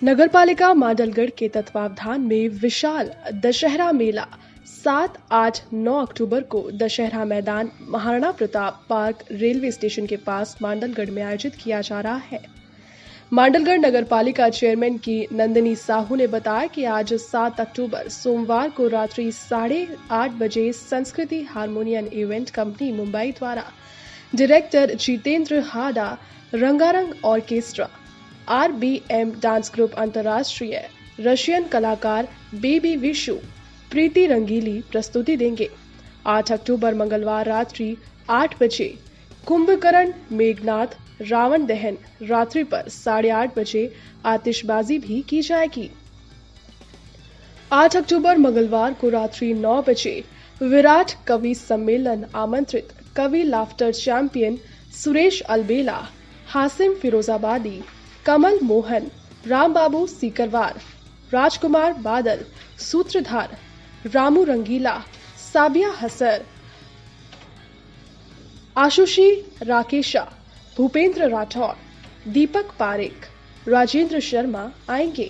नगरपालिका मांडलगढ़ के तत्वावधान में विशाल दशहरा मेला 7, 8, 9 अक्टूबर को दशहरा मैदान Maharana Pratap park railway station के पास मांडलगढ़ में आयोजित किया जा रहा है। मांडलगढ़ नगरपालिका चेयरमैन की नंदिनी साहू ने बताया कि आज 7 अक्टूबर सोमवार को रात्रि 8:30 बजे संस्कृति हारमोनियम इवेंट कंपनी मुंबई द्वारा डायरेक्टर जितेंद्र हाडा, रंगारंग ऑर्केस्ट्रा, RBM डांस ग्रुप अंतर्राष्ट्रीय रशियन कलाकार बेबी विशु, प्रीति रंगीली प्रस्तुति देंगे। 8 अक्टूबर मंगलवार रात्रि 8 बजे कुंभकर्ण मेघनाथ रावण दहन रात्रि पर 8:30 बजे आतिशबाजी भी की जाएगी। 8 अक्टूबर मंगलवार को रात्रि 9 बजे विराट कवि सम्मेलन आमंत्रित कवि लाफ्टर चैंपियन सुरेश अलबेला, हासिम फिरोजाबादी, कमल मोहन, राम बाबू सीकरवार, राजकुमार बादल, सूत्रधार, रामू रंगीला, साबिया हसर, आशुषी राकेशा, भूपेंद्र राठौर, दीपक पारेख, राजेंद्र शर्मा आएंगे।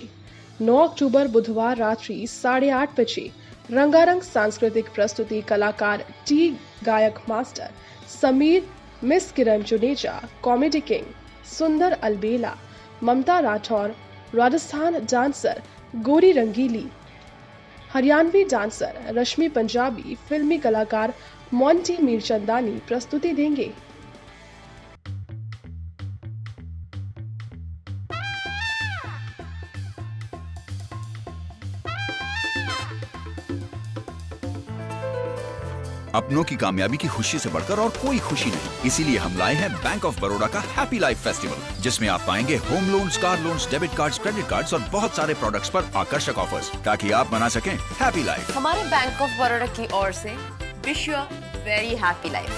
9 अक्टूबर बुधवार रात्रि 8:30 बजे रंगारंग सांस्कृतिक प्रस्तुति कलाकार टी गायक मास्टर समीर, मिस किरण जुनेजा, कॉमेडी किंग सुंदर अलबेला, ममता राठौर, राजस्थान डांसर गोरी रंगीली, हरियाणवी डांसर रश्मि पंजाबी, फिल्मी कलाकार मोंटी मीरचंदानी प्रस्तुति देंगे। अपनों की कामयाबी की खुशी से बढ़कर और कोई खुशी नहीं, इसीलिए हम लाए हैं बैंक ऑफ बड़ौदा का हैप्पी लाइफ फेस्टिवल, जिसमें आप पाएंगे home loans, car loans, debit cards, credit cards और बहुत सारे प्रोडक्ट्स पर आकर्षक ऑफर्स, ताकि आप बना सकें हैप्पी लाइफ। हमारे बैंक ऑफ बड़ौदा की ओर से wish you a very happy life.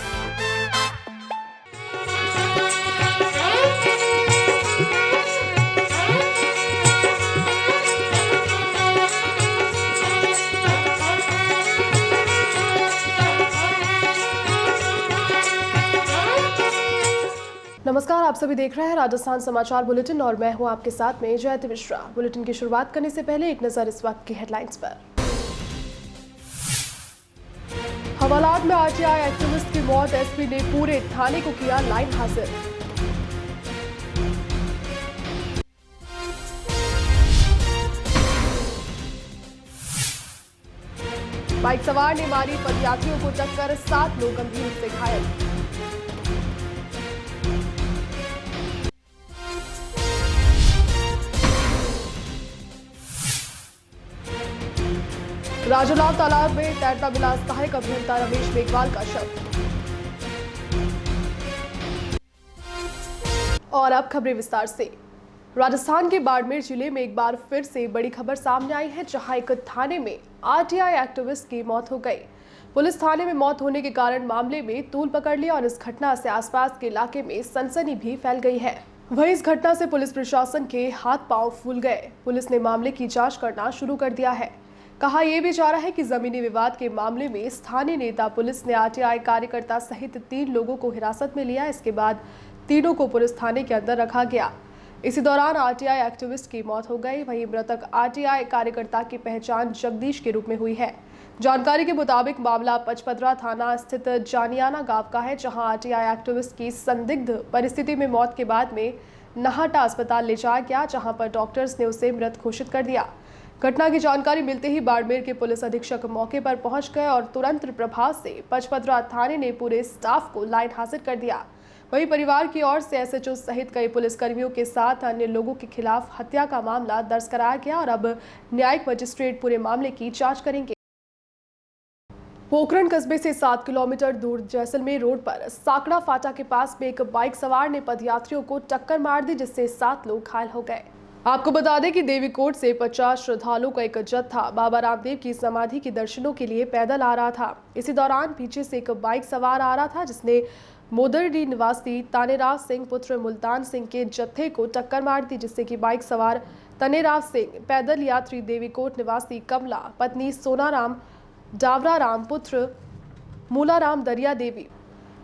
नमस्कार, आप सभी देख रहे हैं राजस्थान समाचार बुलेटिन और मैं हूं आपके साथ में जयति मिश्रा। बुलेटिन की शुरुआत करने से पहले एक नजर इस वक्त की हेडलाइंस पर। हवालात में आरटीआई एक्टिविस्ट की मौत, एसपी ने पूरे थाने को किया लाइन हाजिर। बाइक सवार ने मारी पदयात्रियों को टक्कर, 7 लोग गंभीर रूप से घायल। राजूलाव तालाब में तैरता मिला सहायक अभियंता रमेश मेघवाल का शव। और अब खबरें विस्तार से। राजस्थान के बाड़मेर जिले में एक बार फिर से बड़ी खबर सामने आई है, जहां एक थाने में आरटीआई एक्टिविस्ट की मौत हो गई। पुलिस थाने में मौत होने के कारण मामले में तूल पकड़ लिया और इस घटना से आसपास के इलाके में सनसनी भी फैल गई है। वहीं इस घटना से पुलिस प्रशासन के हाथ पांव फूल गए। पुलिस ने मामले की जांच करना शुरू कर दिया है। कहा यह भी जा रहा है कि जमीनी विवाद के मामले में स्थानीय नेता पुलिस ने आरटीआई कार्यकर्ता सहित 3 लोगों को हिरासत में लिया। इसके बाद तीनों को पुलिस थाने के अंदर रखा गया। इसी दौरान आरटीआई एक्टिविस्ट की मौत हो गई। वहीं मृतक आरटीआई कार्यकर्ता की पहचान जगदीश के रूप में हुई है। जानकारी के मुताबिक मामला पचपदरा थाना स्थित जानियाना गांव का है, जहां आरटीआई एक्टिविस्ट की संदिग्ध परिस्थिति में मौत के बाद में नाहटा अस्पताल ले जाया गया, जहां पर डॉक्टर्स ने उसे मृत घोषित कर दिया। घटना की जानकारी मिलते ही बाड़मेर के पुलिस अधीक्षक मौके पर पहुंच गए और तुरंत प्रभाव से पचपदरा थाने ने पूरे स्टाफ को लाइन हाजिर कर दिया। वहीं परिवार की ओर से एसएचओ सहित कई पुलिसकर्मियों के साथ अन्य लोगों के खिलाफ हत्या का मामला दर्ज कराया गया और अब न्यायिक मजिस्ट्रेट पूरे मामले की जांच करेंगे। पोखरण कस्बे से 7 किलोमीटर दूर जैसलमेर रोड पर साकड़ा फाटा के पास में एक बाइक सवार ने पदयात्रियों को टक्कर मार दी, जिससे 7 लोग घायल हो गए। आपको बता दें कि देवीकोट से 50 श्रद्धालुओं का एक जत्था बाबा रामदेव की समाधि के दर्शनों के लिए पैदल आ रहा था। इसी दौरान पीछे से एक बाइक सवार आ रहा था, जिसने मोदरडी निवासी तानेराव सिंह पुत्र मुल्तान सिंह के जत्थे को टक्कर मार दी, जिससे कि बाइक सवार तनेराव सिंह, पैदल यात्री देवीकोट निवासी कमला, पत्नी सोनाराम, डावरा राम पुत्र मूलाराम दरिया देवी,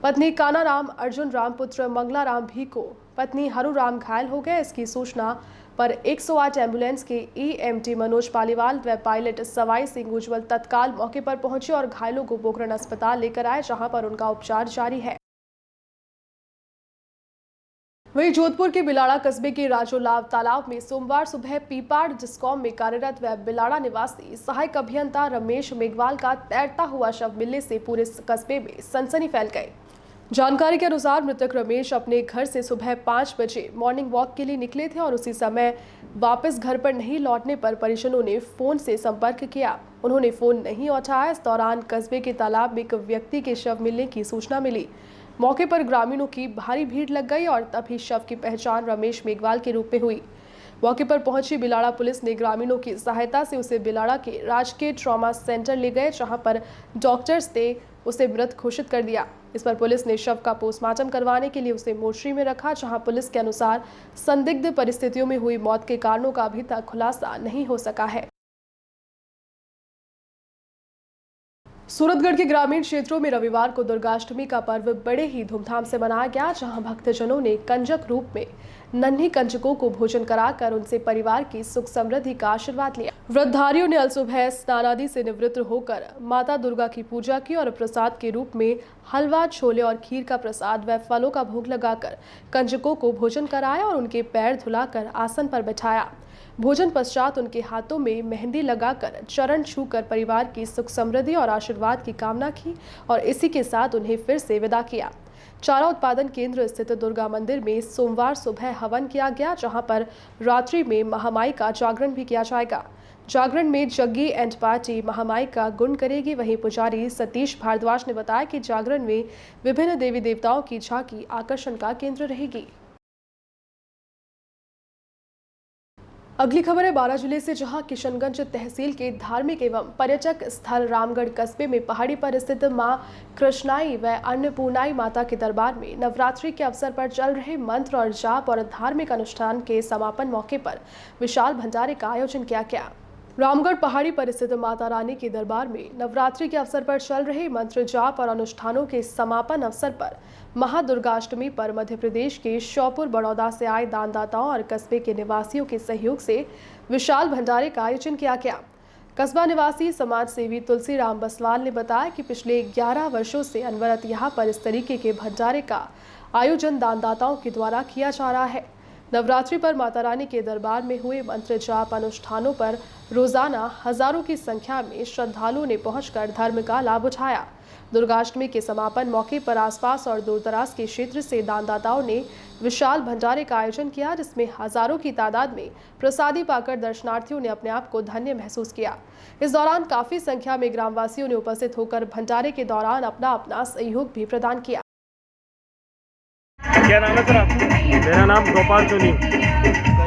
पत्नी कानाराम, अर्जुन राम पुत्र मंगलाराम भी को पत्नी हरू राम घायल हो गए। इसकी सूचना पर 108 एम्बुलेंस के EMT मनोज पालीवाल व पायलट सवाई सिंह उज्जवल तत्काल मौके पर पहुंचे और घायलों को पोखरण अस्पताल लेकर आए, जहां पर उनका उपचार जारी है। वहीं जोधपुर के बिलाड़ा कस्बे के राजोलाव तालाब में सोमवार सुबह पीपाड़ जिस्कॉम में कार्यरत व बिलाड़ा निवासी सहायक अभियंता रमेश मेघवाल का तैरता हुआ शव मिलने से पूरे कस्बे में सनसनी फैल गई। जानकारी के अनुसार मृतक रमेश अपने घर से सुबह 5 बजे मॉर्निंग वॉक के लिए निकले थे और उसी समय वापस घर पर नहीं लौटने पर परिजनों ने फोन से संपर्क किया। उन्होंने फोन नहीं उठाया। इस दौरान कस्बे के तालाब में एक व्यक्ति के शव मिलने की सूचना मिली। मौके पर ग्रामीणों की भारी भीड़ लग गई और तभी शव की पहचान रमेश मेघवाल के रूप में हुई। मौके पर पहुंची बिलाड़ा पुलिस ने ग्रामीणों की सहायता से उसे बिलाड़ा के राजकीय ट्रॉमा सेंटर ले गए, जहां पर डॉक्टर्स ने उसे मृत घोषित कर दिया। इस पर पुलिस ने शव का पोस्टमार्टम करवाने के लिए उसे मोर्चरी में रखा, जहां पुलिस के अनुसार संदिग्ध परिस्थितियों में हुई मौत के कारणों का अभी तक खुलासा नहीं हो सका है। सूरतगढ़ के ग्रामीण क्षेत्रों में रविवार को दुर्गाष्टमी का पर्व बड़े ही धूमधाम से मनाया गया, जहां भक्तजनों ने कंजक रूप में नन्ही कंजकों को भोजन कराकर उनसे परिवार की सुख समृद्धि का आशीर्वाद लिया। व्रतधारियों ने अलसुबह स्नान आदि से निवृत्त होकर माता दुर्गा की पूजा की और प्रसाद के रूप में हलवा, छोले और खीर का प्रसाद व फलों का भोग लगाकर कंजकों को भोजन कराया और उनके पैर धुलाकर आसन पर बैठाया। भोजन पश्चात उनके हाथों में मेहंदी लगाकर चरण छूकर परिवार की सुख समृद्धि और आशीर्वाद की कामना की और इसी के साथ उन्हें फिर से विदा किया। चारा उत्पादन केंद्र स्थित दुर्गा मंदिर में सोमवार सुबह हवन किया गया, जहां पर रात्रि में महामाई का जागरण भी किया जाएगा। जागरण में जग्गी एंड पार्टी महामाई का गुण करेगी। वहीं पुजारी सतीश भारद्वाज ने बताया कि जागरण में विभिन्न देवी देवताओं की झांकी आकर्षण का केंद्र रहेगी। अगली खबर है बारां जिले से, जहां किशनगंज तहसील के धार्मिक एवं पर्यटक स्थल रामगढ़ कस्बे में पहाड़ी पर स्थित मां कृष्णाई व अन्नपूर्णाई माता के दरबार में नवरात्रि के अवसर पर चल रहे मंत्र और जाप और धार्मिक अनुष्ठान के समापन मौके पर विशाल भंडारे का आयोजन किया गया। रामगढ़ पहाड़ी पर स्थित माता रानी के दरबार में नवरात्रि के अवसर पर चल रहे मंत्र जाप और अनुष्ठानों के समापन अवसर पर महादुर्गाष्टमी पर मध्य प्रदेश के श्योपुर बड़ौदा से आए दानदाताओं और कस्बे के निवासियों के सहयोग से विशाल भंडारे का आयोजन किया गया। कस्बा निवासी समाज सेवी तुलसीराम बसवाल ने बताया कि पिछले 11 वर्षों से अनवरत यहाँ पर इस तरीके के भंडारे का आयोजन दानदाताओं के द्वारा किया जा रहा है। नवरात्रि पर माता रानी के दरबार में हुए मंत्र जाप अनुष्ठानों पर रोजाना हजारों की संख्या में श्रद्धालुओं ने पहुंचकर धर्म का लाभ उठाया। दुर्गाष्टमी के समापन मौके पर आसपास और दूरदराज के क्षेत्र से दानदाताओं ने विशाल भंडारे का आयोजन किया, जिसमें हजारों की तादाद में प्रसादी पाकर दर्शनार्थियों ने अपने आप को धन्य महसूस किया। इस दौरान काफी संख्या में ग्रामवासियों ने उपस्थित होकर भंडारे के दौरान अपना अपना सहयोग भी प्रदान किया। क्या नाम है सर आपका? मेरा नाम गोपाल सोनी,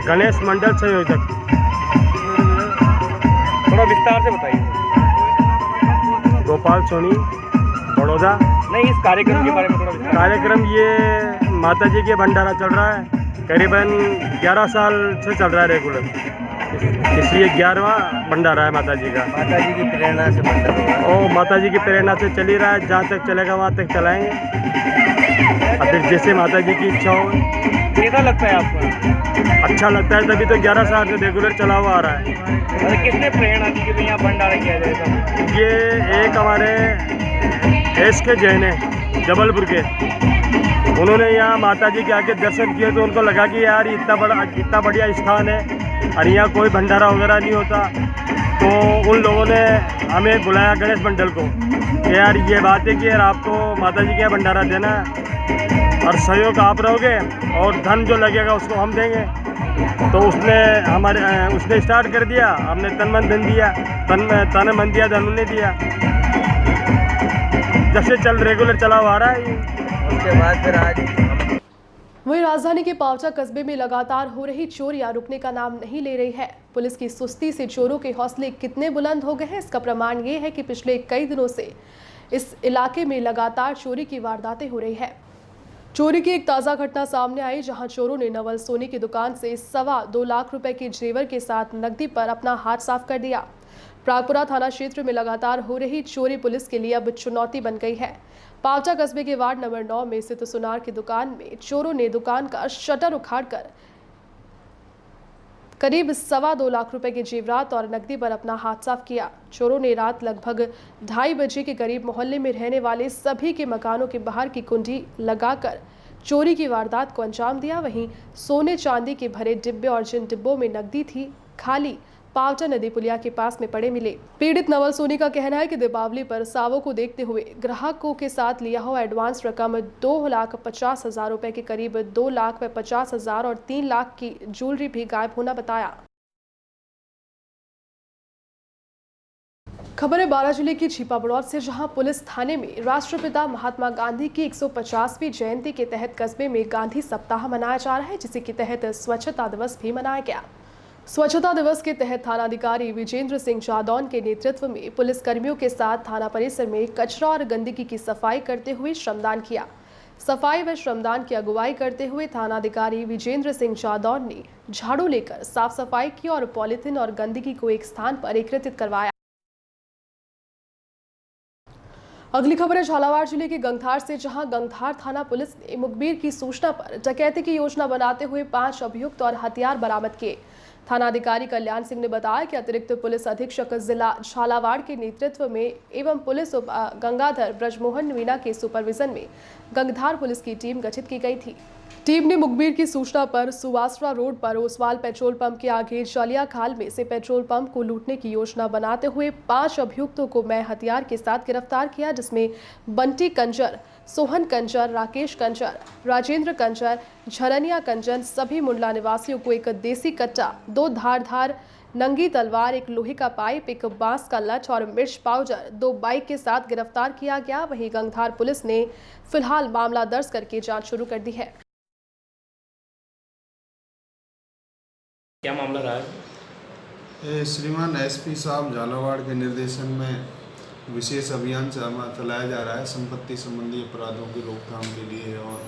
गणेश मंडल संयोजक। थोड़ा विस्तार से बताइए। गोपाल सोनी, बड़ौदा। नहीं, इस कार्यक्रम के बारे में थोड़ा विस्तार। कार्यक्रम ये माता जी के भंडारा चल रहा है, करीबन 11 साल से चल रहा है रेगुलर। इसलिए 11वां भंडारा है माता जी का। माता जी की प्रेरणा से भंडारा और माता जी की प्रेरणा से चल ही रहा है, जहाँ तक चलेगा वहाँ तक चलाएंगे। अब फिर जैसे माता जी की इच्छा हो। कैसा लगता है आपको? अच्छा लगता है, तभी तो 11 साल से रेगुलर चला हुआ आ रहा है। अरे किसने प्रेरणा दी कि यहाँ भंडारा किया जाएगा? ये एक हमारे SK जैन है जबलपुर के, उन्होंने यहाँ माता जी के आके दर्शन किए तो उनको लगा कि यार इतना बढ़िया स्थान है और यहाँ कोई भंडारा वगैरह नहीं होता। तो उन लोगों ने हमें बुलाया गणेश मंडल को कि यार ये बात है कि यार आपको माता जी के यहाँ भंडारा देना है और सहयोग आप रहोगे और धन जो लगेगा उसको हम देंगे। तो उसने स्टार्ट कर दिया। हमने तन मन धन दिया, तन मन दिया, धन उन्हें दिया। जब से रेगुलर चला हुआ आ रहा है। उसके बाद फिर आज वहीं राजधानी के पावटा कस्बे में लगातार हो रही चोरियां रुकने का नाम नहीं ले रही है। पुलिस की सुस्ती से चोरों के हौसले कितने बुलंद हो गए हैं, इसका प्रमाण ये है कि पिछले कई दिनों से इस इलाके में लगातार चोरी की वारदातें हो रही है। चोरी की एक ताज़ा घटना सामने आई, जहां चोरों ने नवल सोनी की दुकान से 2.25 लाख रुपए के जेवर के साथ नकदी पर अपना हाथ साफ कर दिया। प्रागपुरा थाना क्षेत्र में लगातार हो रही चोरी पुलिस के लिए अब चुनौती बन गई है। पावटा कस्बे के वार्ड नंबर 9 में स्थित सुनार की दुकान में चोरों ने दुकान का शटर उखाड़कर करीब 2.25 लाख रुपए के जेवरात और नकदी पर अपना हाथ साफ किया। चोरों ने रात लगभग 2:30 बजे के करीब मोहल्ले में रहने वाले सभी के मकानों के बाहर की कुंडी लगाकर चोरी की वारदात को अंजाम दिया। वहीं सोने चांदी के भरे डिब्बे और जिन डिब्बों में नकदी थी, खाली पावटा नदी पुलिया के पास में पड़े मिले। पीड़ित नवल सोनी का कहना है कि दीपावली पर सावों को देखते हुए ग्राहकों के साथ लिया हुआ एडवांस रकम 2,50,000 रुपए के करीब 2,50,000 और 3 लाख की ज्वेलरी भी गायब होना बताया। खबर है बारां जिले की छिपा बड़ौद से, जहां पुलिस थाने में राष्ट्रपिता महात्मा गांधी की 150वीं जयंती के तहत कस्बे में गांधी सप्ताह मनाया जा रहा है, जिसी के तहत स्वच्छता दिवस भी मनाया गया। स्वच्छता दिवस के तहत थानाधिकारी विजेंद्र सिंह जादौन के नेतृत्व में पुलिस कर्मियों के साथ थाना परिसर में कचरा और गंदगी की सफाई करते हुए श्रमदान किया। सफाई व श्रमदान की अगुवाई करते हुए थानाधिकारी विजेंद्र सिंह जादौन ने झाड़ू लेकर साफ सफाई की और पॉलीथिन और गंदगी को एक स्थान पर एकत्रित करवाया। अगली खबर है झालावाड़ जिले के गंगधार से, जहां गंगधार थाना पुलिस ने मुखबिर की सूचना पर डकैती की योजना बनाते हुए 5 अभियुक्त और हथियार बरामद किए। थानाधिकारी कल्याण सिंह ने बताया कि अतिरिक्त पुलिस अधीक्षक जिला झालावाड़ के नेतृत्व में एवं पुलिस उप गंगाधर ब्रजमोहन मीणा के सुपरविजन में गंगधार पुलिस की टीम गठित की गई थी। टीम ने मुखबिर की सूचना पर सुवासरा रोड पर ओसवाल पेट्रोल पंप के आगे जलिया खाल में से पेट्रोल पंप को लूटने की योजना बनाते हुए 5 अभियुक्तों को मैं हथियार के साथ गिरफ्तार किया, जिसमें बंटी कंजर, सोहन कंजर, राकेश कंजर, राजेंद्र कंजर, झरनिया कंजन सभी मुंडला निवासियों को एक देसी कट्टा, 2 धारदार नंगी तलवार, 1 लोहे का पाइप, 1 बांस का लठ और मिर्च पाउडर, 2 बाइक के साथ गिरफ्तार किया गया। वहीं गंगधार पुलिस ने फिलहाल मामला दर्ज करके जांच शुरू कर दी है। क्या मामला रहा है? श्रीमान एसपी साहब झालावाड़ के निर्देशन में विशेष अभियान चलाया जा रहा है संपत्ति संबंधी अपराधों की रोकथाम के लिए और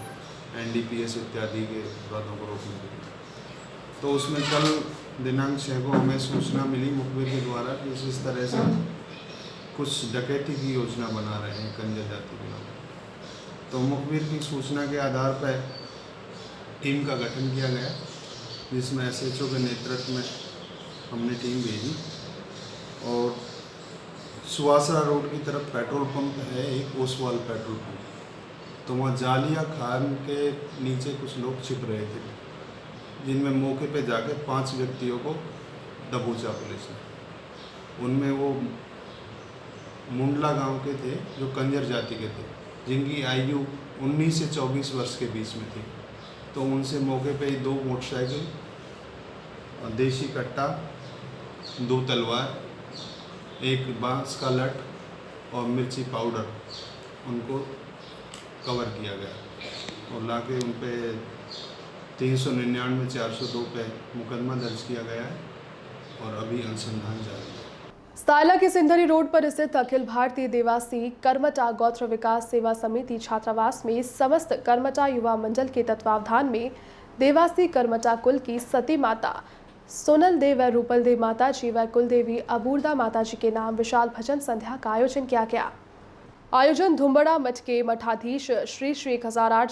एनडीपीएस इत्यादि के अपराधों को रोकने के लिए। तो उसमें कल दिनांक 6 को हमें सूचना मिली मुखबिर के द्वारा कि इस तरह से कुछ डकैती की योजना बना रहे हैं कंजर जाति के लोग। तो मुखबिर की सूचना के आधार पर टीम का गठन किया गया, जिसमें एसएचओ के नेतृत्व में हमने टीम भेजी और सुवासरा रोड की तरफ पेट्रोल पंप है, एक ओसवाल पेट्रोल पंप, तो वहाँ जालिया खान के नीचे कुछ लोग छिप रहे थे, जिनमें मौके पे जाके 5 व्यक्तियों को दबोचा पुलिस ने। उनमें वो मुंडला गांव के थे जो कंजर जाति के थे, जिनकी आयु 19 से 24 वर्ष के बीच में थी। तो उनसे मौके पे 2 मोटरसाइकिल, देसी कट्टा, 2 तलवार, 1 बांस का लठ और मिर्ची पाउडर उनको कवर किया गया और लाके उन पे 399 402 पे मुकदमा दर्ज किया गया है और अभी अनुसंधान जारी है। सायला के सिंधरी रोड पर स्थित अखिल भारतीय देवासी कर्मठा गौत्र विकास सेवा समिति छात्रावास में समस्त कर्मठा युवा मंडल के तत्वावधान में देवासी कर्मठा कुल की सती माता सोनल देव व रूपल देव माता जी व कुल देवी अबूरदा माता जी के नाम विशाल भजन संध्या का आयोजन किया गया। आयोजन धुम्बड़ा मठ के मठाधीश श्री 1008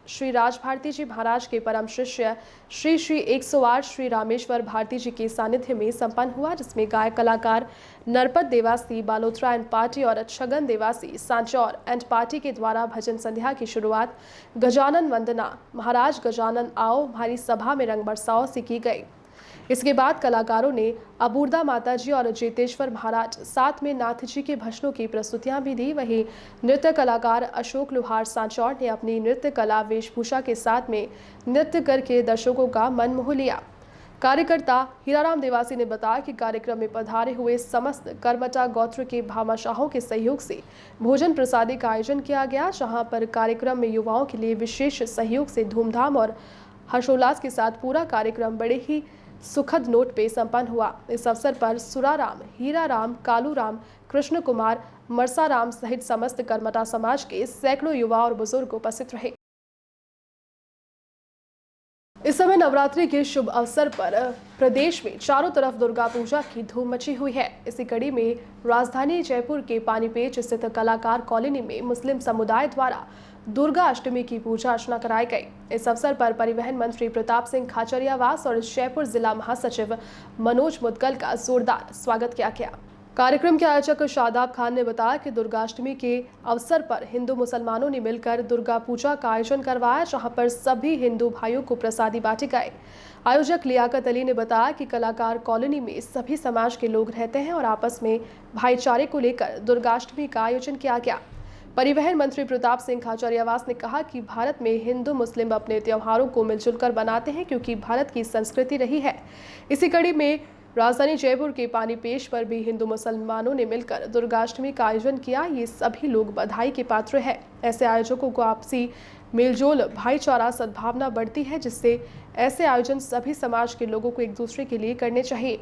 श्री राज भारती जी महाराज के परम शिष्य श्री 108 श्री रामेश्वर भारती जी के सानिध्य में संपन्न हुआ, जिसमें गायक कलाकार नरपत देवासी बालोत्रा एंड पार्टी और छगन देवासी सांचौर एंड पार्टी के द्वारा भजन संध्या की शुरुआत गजानन वंदना महाराज गजानन आओ हमारी सभा में रंग बरसाओ से की गई। इसके बाद कलाकारों ने अबूरदा माता जी और जेतेश्वर महाराज साथ में नाथ जी के भजनों की प्रस्तुतियां भी दी। वहीं नृत्य कलाकार अशोक लोहार सांचौर ने अपनी नृत्य कला वेशभूषा के साथ में नृत्य करके दर्शकों का मन मोह लिया। कार्यकर्ता हीराराम देवासी ने बताया कि कार्यक्रम में पधारे हुए समस्त कर्मठा गोत्र के भामाशाहों के सहयोग से भोजन प्रसादी का आयोजन किया गया, जहां पर कार्यक्रम में युवाओं के लिए विशेष सहयोग से धूमधाम और हर्षोल्लास के साथ पूरा कार्यक्रम बड़े ही सुखद नोट पे संपन्न हुआ। इस अवसर पर सुराराम, हीराराम, कालूराम, कृष्ण कुमार, मरसाराम सहित समस्त कर्मठा समाज के सैकड़ों युवा और बुजुर्ग उपस्थित रहे। इस समय नवरात्रि के शुभ अवसर पर प्रदेश में चारों तरफ दुर्गा पूजा की धूम मची हुई है। इसी कड़ी में राजधानी जयपुर के पानीपेच स्थित कलाकार कॉलोनी में मुस्लिम समुदाय द्वारा दुर्गा अष्टमी की पूजा अर्चना कराई गई। इस अवसर पर परिवहन मंत्री प्रताप सिंह खाचरियावास और जयपुर जिला महासचिव मनोज मुदगल का जोरदार स्वागत किया गया। कार्यक्रम के आयोजक शादाब खान ने बताया कि दुर्गाष्टमी के अवसर पर हिंदू मुसलमानों ने मिलकर दुर्गा पूजा का आयोजन करवाया, जहां पर सभी हिंदू भाइयों को प्रसादी बांटी गई। आयोजक लियाकत अली ने बताया कि कलाकार कॉलोनी में सभी समाज के लोग रहते हैं और आपस में भाईचारे को लेकर दुर्गाष्टमी का आयोजन किया गया। परिवहन मंत्री प्रताप सिंह खाचरियावास ने कहा कि भारत में हिंदू मुस्लिम अपने त्योहारों को मिलजुल कर बनाते हैं, क्योंकि भारत की संस्कृति रही है। इसी कड़ी में राजधानी जयपुर के पानी पेश पर भी हिंदू मुसलमानों ने मिलकर दुर्गाष्टमी का आयोजन किया। ये सभी लोग बधाई के पात्र हैं। ऐसे आयोजकों को आपसी मेलजोल, भाईचारा, सद्भावना बढ़ती है, जिससे ऐसे आयोजन सभी समाज के लोगों को एक दूसरे के लिए करने चाहिए।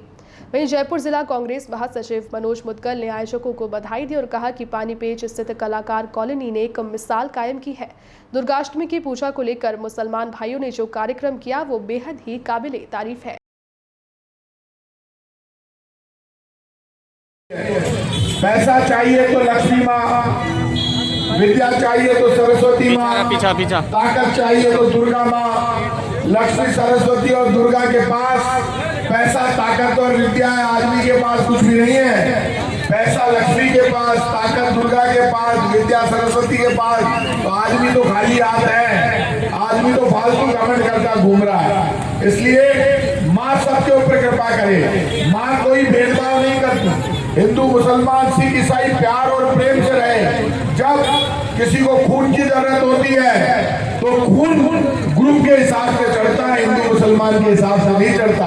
वहीं जयपुर जिला कांग्रेस महासचिव मनोज मुदगल ने आयोजकों को बधाई दी और कहा कि पानी पेच स्थित कलाकार कॉलोनी ने एक मिसाल कायम की है। दुर्गाष्टमी की पूजा को लेकर मुसलमान भाइयों ने जो कार्यक्रम किया वो बेहद ही काबिले तारीफ है। पैसा चाहिए तो लक्ष्मी माँ, विद्या चाहिए तो सरस्वती माँ, पीछा ताकत चाहिए तो दुर्गा माँ। लक्ष्मी, सरस्वती और दुर्गा के पास पैसा, ताकत और विद्या है, आदमी के पास कुछ भी नहीं है। पैसा लक्ष्मी के पास, ताकत दुर्गा के पास, विद्या सरस्वती के पास, तो आदमी तो खाली हाथ है, आदमी तो फालतू घमंड करता घूम रहा है। इसलिए माँ सबके ऊपर कृपा करे। माँ कोई भेदभाव नहीं करती। हिंदू, मुसलमान, सिख, ईसाई प्यार और प्रेम से रहे। जब किसी को खून की जरूरत होती है तो खून ग्रुप के हिसाब से चढ़ता है, हिंदू मुसलमान के हिसाब से नहीं चढ़ता।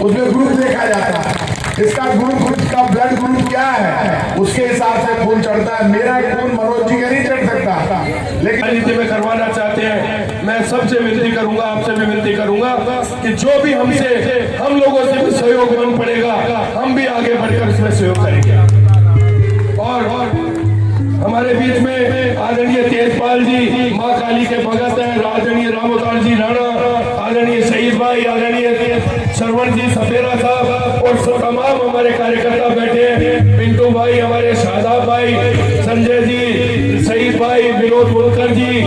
उसमें ग्रुप देखा जाता है, इसका ग्रुप, इसका ब्लड ग्रुप क्या है, उसके हिसाब से खून चढ़ता है। मेरा खून मनोज जी का नहीं चढ़ सकता। लेकिन राजनीति में करवाना चाहते हैं, मैं सबसे विनती करूंगा, आपसे भी विनती करूंगा कि जो भी हम लोगों से भी सहयोग बन पड़ेगा, हम भी आगे बढ़कर इसमें सहयोग करेंगे। और हमारे बीच में आदरणीय तेजपाल जी, माँ काली के भगत हैं, आदरणीय रामोदार जी राणा, आदरणीय शहीद भाई, आदरणीय श्रवण जी सपेरा साहब और तमाम हमारे कार्यकर्ता बैठे हैं। पिंटू भाई, हमारे शादाब भाई, संजय जी, शहीद भाई, विनोद मुलकर जी,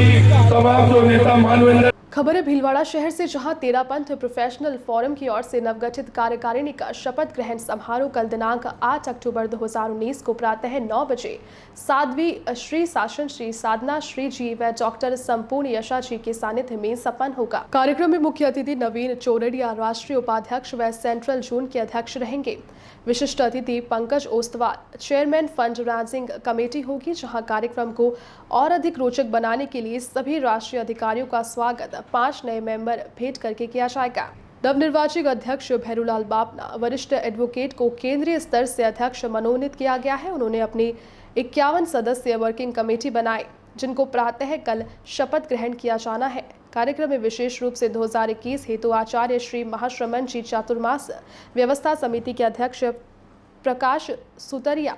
तमाम जो नेता मानवेंद्र। खबर है भीलवाड़ा शहर से, जहां तेरापंथ प्रोफेशनल फोरम की ओर से नवगठित कार्यकारिणी का शपथ ग्रहण समारोह कल दिनांक 8 अक्टूबर 2019 को प्रातः 9 बजे साध्वी श्री शासन श्री साधना श्री जी व डॉक्टर संपूर्ण यशा जी के सानिध्य में संपन्न होगा। कार्यक्रम में मुख्य अतिथि नवीन चौरड़िया राष्ट्रीय उपाध्यक्ष व सेंट्रल जोन के अध्यक्ष रहेंगे। विशिष्ट अतिथि Pankaj Ostwal, chairman fund rising committee होगी, जहां कार्यक्रम को और अधिक रोचक बनाने के लिए सभी राष्ट्रीय अधिकारियों का स्वागत 5 नए मेंबर भेंट करके किया जाएगा। नवनिर्वाचित अध्यक्ष भैरूलाल बापना, वरिष्ठ एडवोकेट को केंद्रीय स्तर से अध्यक्ष मनोनीत किया गया है। उन्होंने अपनी 51 सदस्यीय वर्किंग कमेटी बनाई, जिनको प्रातः कल शपथ ग्रहण किया जाना है। कार्यक्रम में विशेष रूप से 2021 हेतु आचार्य श्री महाश्रमण जी चातुर्मास व्यवस्था समिति के अध्यक्ष प्रकाश सुतरिया,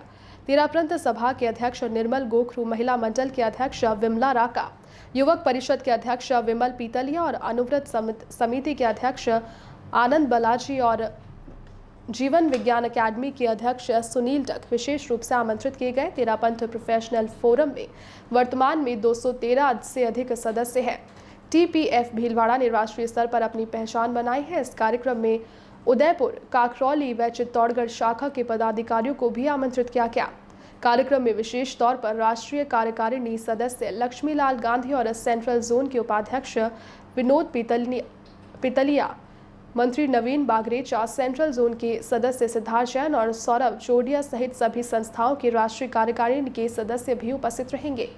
तेरापंथ सभा के अध्यक्ष निर्मल गोखरू, महिला मंडल के अध्यक्ष विमला राका, युवक परिषद के अध्यक्ष विमल पीतलिया और अनुव्रत समिति के अध्यक्ष आनंद बालाजी और जीवन विज्ञान अकादमी के अध्यक्ष सुनील डक विशेष रूप से आमंत्रित किए गए। तेरापंथ प्रोफेशनल फोरम में वर्तमान में 213 से अधिक सदस्य हैं। TPF भीलवाड़ा ने राष्ट्रीय स्तर पर अपनी पहचान बनाई है। इस कार्यक्रम में उदयपुर, काकरौली व चित्तौड़गढ़ शाखा के पदाधिकारियों को भी आमंत्रित किया गया। कार्यक्रम में विशेष तौर पर राष्ट्रीय कार्यकारिणी सदस्य लक्ष्मीलाल गांधी और सेंट्रल जोन के उपाध्यक्ष विनोद पितलिया, मंत्री नवीन बागरेचा, सेंट्रल जोन के सदस्य सिद्धार्थ जैन और सौरभ चोडिया सहित सभी संस्थाओं के राष्ट्रीय कार्यकारिणी के सदस्य भी उपस्थित रहेंगे।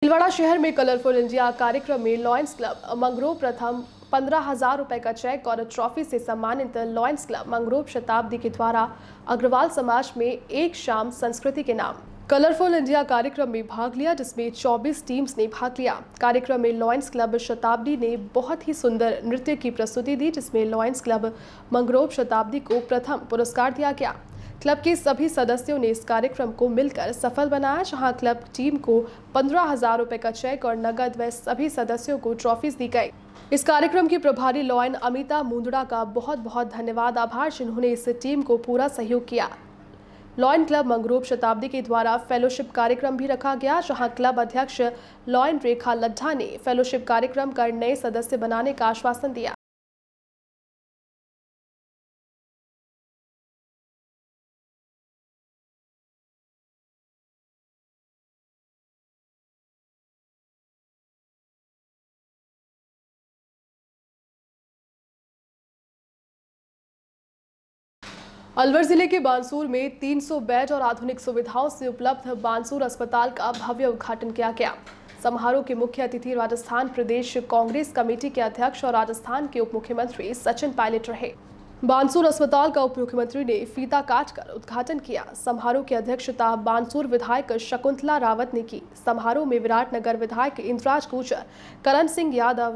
भीलवाड़ा शहर में कलरफुल इंडिया कार्यक्रम में लॉयंस क्लब मंगरोव प्रथम 15,000 रुपए का चेक और ट्रॉफी से सम्मानित लॉयंस क्लब मंगरोव शताब्दी के द्वारा अग्रवाल समाज में एक शाम संस्कृति के नाम कलरफुल इंडिया कार्यक्रम में भाग लिया, जिसमें 24 टीम्स ने भाग लिया। कार्यक्रम में लॉयंस क्लब शताब्दी ने बहुत ही सुंदर नृत्य की प्रस्तुति दी, जिसमें लॉयंस क्लब मंगरोव शताब्दी को प्रथम पुरस्कार दिया गया। क्लब के सभी सदस्यों ने इस कार्यक्रम को मिलकर सफल बनाया, जहां क्लब टीम को 15,000 रुपए का चेक और नगद व सभी सदस्यों को ट्रॉफीज दी गई। इस कार्यक्रम की प्रभारी लॉयन अमिता मुंदड़ा का बहुत बहुत धन्यवाद, आभार, जिन्होंने इस टीम को पूरा सहयोग किया। लॉयन क्लब मंगरूप शताब्दी के द्वारा फेलोशिप कार्यक्रम भी रखा गया, जहां क्लब अध्यक्ष लॉयन रेखा लड्ढा ने फेलोशिप कार्यक्रम कर नए सदस्य बनाने का आश्वासन दिया। अलवर जिले के बानसूर में 300 बेड और आधुनिक सुविधाओं से उपलब्ध बानसूर अस्पताल का भव्य उद्घाटन किया गया। समारोह के मुख्य अतिथि राजस्थान प्रदेश कांग्रेस कमेटी के अध्यक्ष और राजस्थान के उप मुख्यमंत्री सचिन पायलट रहे। बानसूर अस्पताल का उप मुख्यमंत्री ने फीता काटकर उद्घाटन किया। समारोह की अध्यक्षता बानसूर विधायक शकुंतला रावत ने की। समारोह में विराटनगर विधायक इंद्राज गुर्जर, करण सिंह यादव,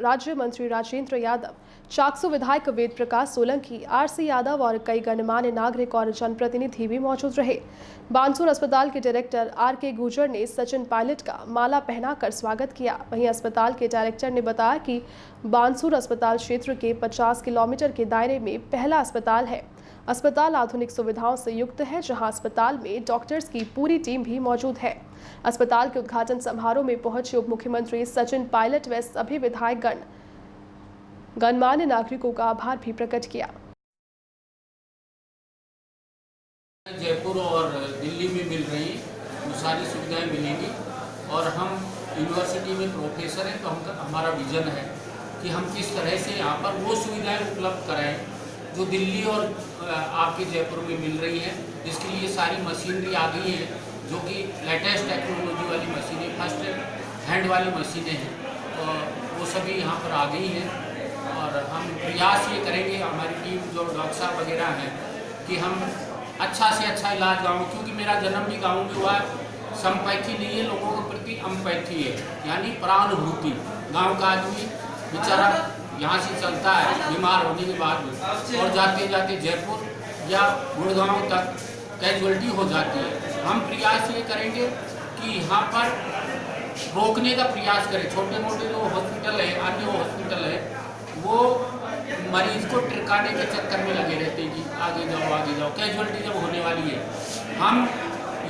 राज्य मंत्री राजेंद्र यादव, चाकसू विधायक वेद प्रकाश सोलंकी, आरसी यादव और कई गणमान्य नागरिक और जनप्रतिनिधि भी मौजूद रहे। बानसूर अस्पताल के डायरेक्टर आर.के. गुर्जर ने सचिन पायलट का माला पहनाकर स्वागत किया। वहीं अस्पताल के डायरेक्टर ने बताया कि बानसूर अस्पताल क्षेत्र के 50 किलोमीटर के दायरे में पहला अस्पताल है। अस्पताल आधुनिक सुविधाओं से युक्त है, जहां अस्पताल में डॉक्टर्स की पूरी टीम भी मौजूद है। अस्पताल के उद्घाटन समारोह में पहुंचे उप मुख्यमंत्री सचिन पायलट व सभी विधायकगण गणमान्य नागरिकों का आभार भी प्रकट किया। जयपुर और दिल्ली में मिल रही वो सारी सुविधाएं मिलेंगी और हम यूनिवर्सिटी में प्रोफेसर हैं, तो हमारा विजन है कि हम किस तरह से यहाँ पर वो सुविधाएं उपलब्ध कराएं जो दिल्ली और आपके जयपुर में मिल रही हैं। जिसके लिए सारी मशीनरी आ गई है, जो कि लेटेस्ट टेक्नोलॉजी वाली मशीनें, फर्स्ट हैंड वाली मशीनें हैं, तो वो सभी यहाँ पर आ गई हैं। और हम प्रयास ये करेंगे, हमारी टीम जो डॉक्टर साहब वगैरह हैं, कि हम अच्छा से अच्छा इलाज गाँव, क्योंकि मेरा जन्म भी गाँव में हुआ है। संपैथी नहीं है, लोगों के प्रति अम्पैथी है, यानी प्रानुभूति। गाँव का आदमी बेचारा यहाँ से चलता है बीमार होने के बाद और जाते जाते जयपुर या गुड़गांव तक कैजुअलिटी हो जाती है। हम प्रयास ये करेंगे कि यहाँ पर रोकने का प्रयास करें। छोटे मोटे जो हॉस्पिटल है, अन्य हॉस्पिटल है, वो मरीज को टिरकाने के चक्कर में लगे रहते हैं कि आगे जाओ। कैजुअलिटी जब होने वाली है, हम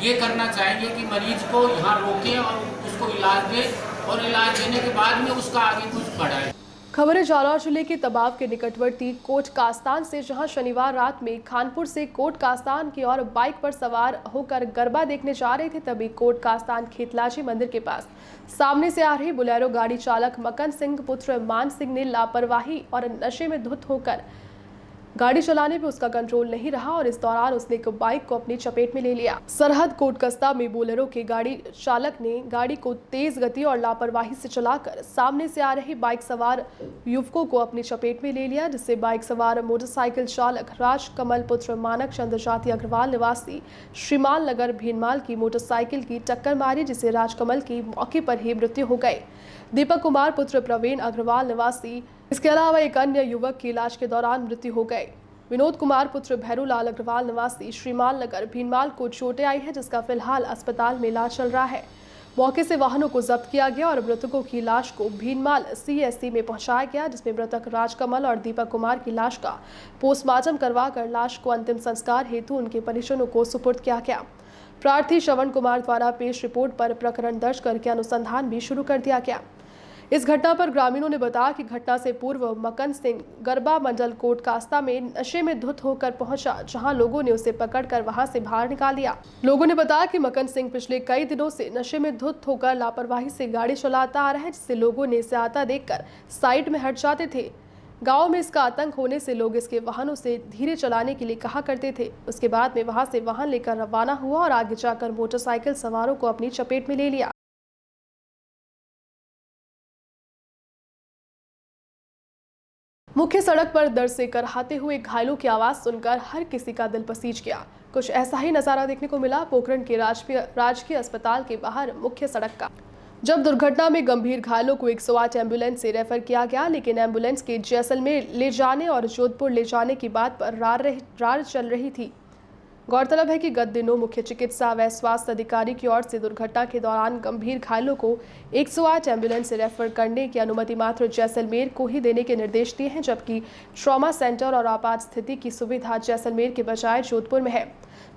ये करना चाहेंगे कि मरीज को यहाँ रोकें और उसको इलाज दें और इलाज देने के बाद में उसका आगे कुछ बढ़ाएं। खबर जालौर जिले के तबाब के निकटवर्ती कोट कास्तान से, जहां शनिवार रात में खानपुर से कोट कास्तान की ओर बाइक पर सवार होकर गरबा देखने जा रहे थे, तभी कोट कास्तान खेतलाजी मंदिर के पास सामने से आ रही बुलेरो गाड़ी चालक मकन सिंह पुत्र मान सिंह ने लापरवाही और नशे में धुत होकर गाड़ी चलाने पे उसका कंट्रोल नहीं रहा और इस दौरान उसने एक बाइक को अपनी चपेट में ले लिया। सरहद कोटकस्ता में बोलेरो के गाड़ी चालक ने गाड़ी को तेज गति और लापरवाही से चलाकर सामने से आ रही बाइक सवार युवकों को अपनी चपेट में ले लिया, जिससे बाइक सवार मोटरसाइकिल चालक राजकमल पुत्र मानक चंद्र जाति अग्रवाल निवासी श्रीमान नगर भीनमाल की मोटरसाइकिल की टक्कर मारी, जिससे राजकमल की मौके पर ही मृत्यु हो गई। दीपक कुमार पुत्र प्रवीण अग्रवाल निवासी, इसके अलावा एक अन्य युवक की इलाज के दौरान मृत्यु हो गई। विनोद कुमार पुत्र भैरूलाल अग्रवाल निवासी श्रीमान नगर भीनमाल को चोटें आई है, जिसका फिलहाल अस्पताल में इलाज चल रहा है। मौके से वाहनों को जब्त किया गया और मृतकों की लाश को भीनमाल CSC में पहुंचाया गया, जिसमें मृतक राजकमल और दीपक कुमार की लाश का पोस्टमार्टम करवाकर लाश को अंतिम संस्कार हेतु उनके परिजनों को सुपुर्द किया गया। प्रार्थी श्रवण कुमार द्वारा पेश रिपोर्ट पर प्रकरण दर्ज करके अनुसंधान भी शुरू कर दिया गया। इस घटना पर ग्रामीणों ने बताया कि घटना से पूर्व मकन सिंह गरबा मंडल कोट कास्ता में नशे में धुत होकर पहुंचा, जहां लोगों ने उसे पकड़कर वहां से बाहर निकाल दिया। लोगों ने बताया कि मकन सिंह पिछले कई दिनों से नशे में धुत होकर लापरवाही से गाड़ी चलाता आ रहा है, जिससे लोगों ने इसे आता देखकर साइड में हट जाते थे। गांव में इसका आतंक होने से लोग इसके वाहनों से धीरे चलाने के लिए कहा करते थे। उसके बाद में वहां से वाहन लेकर रवाना हुआ और आगे जाकर मोटरसाइकिल सवारों को अपनी चपेट में ले लिया। मुख्य सड़क पर दर्द से करहाते हुए घायलों की आवाज सुनकर हर किसी का दिल पसीज गया। कुछ ऐसा ही नजारा देखने को मिला पोखरण के राजकीय अस्पताल के बाहर मुख्य सड़क का, जब दुर्घटना में गंभीर घायलों को 108 एम्बुलेंस से रेफर किया गया, लेकिन एम्बुलेंस के जैसलमेर ले जाने और जोधपुर ले जाने की बात पर रार चल रही थी। गौरतलब है कि गत दिनों मुख्य चिकित्सा व स्वास्थ्य अधिकारी की ओर से दुर्घटना के दौरान गंभीर घायलों को 108 एम्बुलेंस से रेफर करने की अनुमति मात्र जैसलमेर को ही देने के निर्देश दिए हैं, जबकि ट्रॉमा सेंटर और आपात स्थिति की सुविधा जैसलमेर के बजाय जोधपुर में है।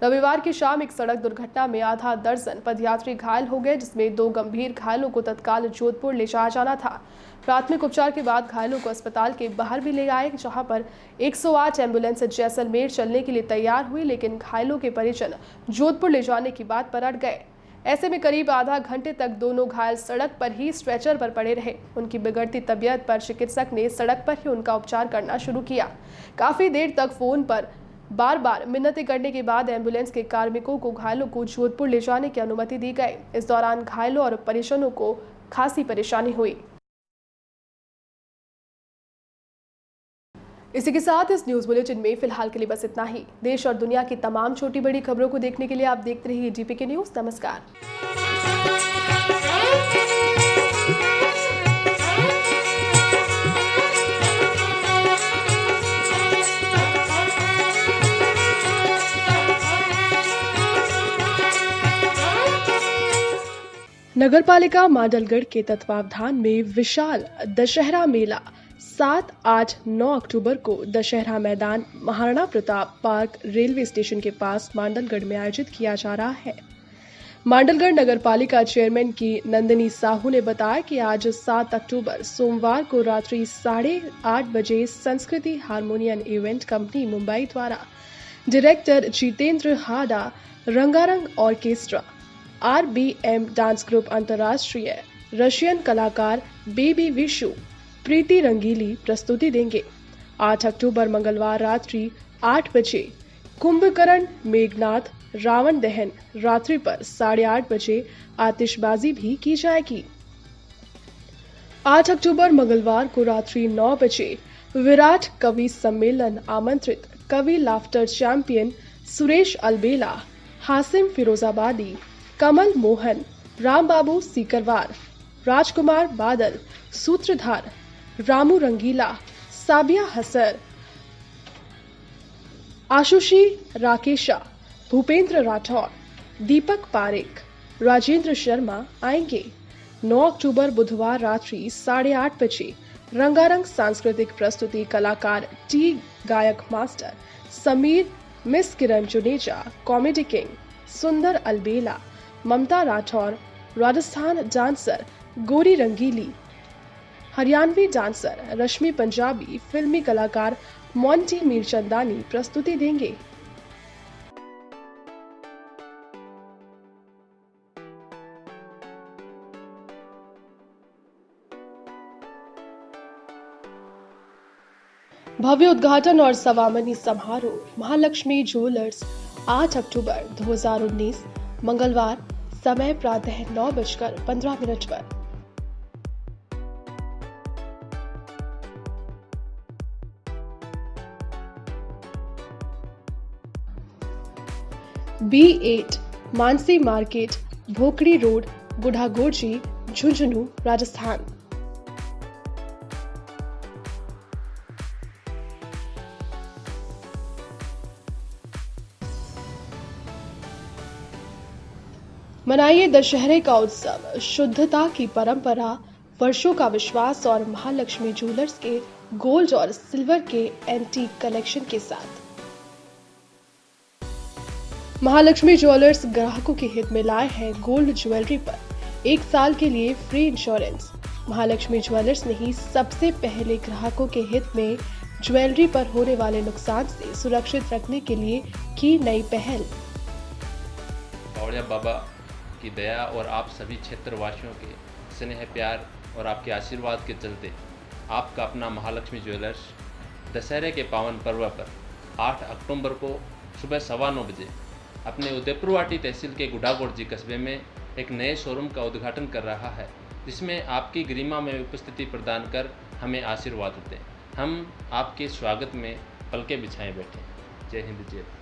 रविवार की शाम एक सड़क दुर्घटना में आधा दर्जन पदयात्री घायल हो गए, जिसमें 2 गंभीर घायलों को तत्काल जोधपुर ले जाया जाना था। प्राथमिक उपचार के बाद घायलों को अस्पताल के बाहर भी ले आए, जहां पर 108 एम्बुलेंस जैसलमेर चलने के लिए तैयार हुई, लेकिन घायलों के परिजन जोधपुर ले जाने की बात पर अड़ गए। ऐसे में करीब आधा घंटे तक दोनों घायल सड़क पर ही स्ट्रेचर पर पड़े रहे। उनकी बिगड़ती तबीयत पर चिकित्सक ने सड़क पर ही उनका उपचार करना शुरू किया। काफी देर तक फोन पर बार मिन्नतें करने के बाद एम्बुलेंस के कार्मिकों को घायलों को जोधपुर ले जाने की अनुमति दी गई। इस दौरान घायलों और परिजनों को खासी परेशानी हुई। इसी के साथ इस न्यूज बुलेटिन में फिलहाल के लिए बस इतना ही। देश और दुनिया की तमाम छोटी बड़ी खबरों को देखने के लिए आप देखते रहिए जीपीके न्यूज। नमस्कार। नगरपालिका मांडलगढ़ के तत्वावधान में विशाल दशहरा मेला 7, 8, 9 अक्टूबर को दशहरा मैदान Maharana Pratap park railway station के पास मांडलगढ़ में आयोजित किया जा रहा है। मांडलगढ़ नगरपालिका चेयरमैन की नंदिनी साहू ने बताया कि आज 7 अक्टूबर सोमवार को रात्रि 8:30 बजे संस्कृति हारमोनियम इवेंट कंपनी मुंबई द्वारा डायरेक्टर जितेंद्र हाडा, रंगारंग ऑर्केस्ट्रा, RBM डांस ग्रुप, अंतर्राष्ट्रीय रशियन कलाकार बेबी विशु, प्रीति रंगीली प्रस्तुति देंगे। 8 अक्टूबर मंगलवार रात्रि 8 बजे कुंभकर्ण मेघनाथ रावण दहन रात्रि पर 8:30 बजे आतिशबाजी भी की जाएगी। 8 अक्टूबर मंगलवार को रात्रि 9 बजे विराट कवि सम्मेलन आमंत्रित कवि लाफ्टर चैंपियन सुरेश अलबेला, हासिम फिरोजाबादी, कमल मोहन, राम बाबू सीकरवार, राजकुमार बादल, सूत्रधार, रामू रंगीला, साबिया हसर, आशुषी राकेशा, भूपेंद्र राठौर, दीपक पारेख, राजेंद्र शर्मा आएंगे। 9 अक्टूबर बुधवार रात्रि 8:30 बजे रंगारंग सांस्कृतिक प्रस्तुति कलाकार टी गायक मास्टर समीर, मिस किरण जुनेजा, कॉमेडी किंग सुंदर अलबेला, ममता राठौर, राजस्थान डांसर गोरी रंगीली, हरियाणवी डांसर रश्मि पंजाबी, फिल्मी कलाकार मोंटी मीरचंदानी प्रस्तुति देंगे। भव्य उद्घाटन और सवामनी समारोह महालक्ष्मी ज्वेलर्स 8 अक्टूबर 2019 मंगलवार, समय प्रातः 9:15 पर। B8 Mansi market, Bhokri road, Gudhagorji, Jhunjhunu, Rajasthan. मनाइए दशहरे का उत्सव, शुद्धता की परंपरा, वर्षों का विश्वास और महालक्ष्मी ज्वेलर्स के गोल्ड और सिल्वर के एंटीक कलेक्शन के साथ। महालक्ष्मी ज्वेलर्स ग्राहकों के हित में लाए हैं गोल्ड ज्वेलरी पर 1 साल के लिए फ्री इंश्योरेंस। महालक्ष्मी ज्वेलर्स ने ही सबसे पहले ग्राहकों के हित में ज्वेलरी पर होने वाले नुकसान से सुरक्षित रखने के लिए की नई पहल। बावड़िया बाबा की दया और आप सभी क्षेत्रवासियों के स्नेह प्यार और आपके आशीर्वाद के चलते आपका अपना महालक्ष्मी ज्वेलर्स दशहरे के पावन पर्व पर 8 अक्टूबर को सुबह 9:15 बजे अपने उदयपुरवाटी तहसील के गुढ़ागोड़जी कस्बे में एक नए शोरूम का उद्घाटन कर रहा है, जिसमें आपकी गरिमा में उपस्थिति प्रदान कर हमें आशीर्वाद दें। हम आपके स्वागत में पलके बिछाए बैठे। जय हिंद, जय भारत।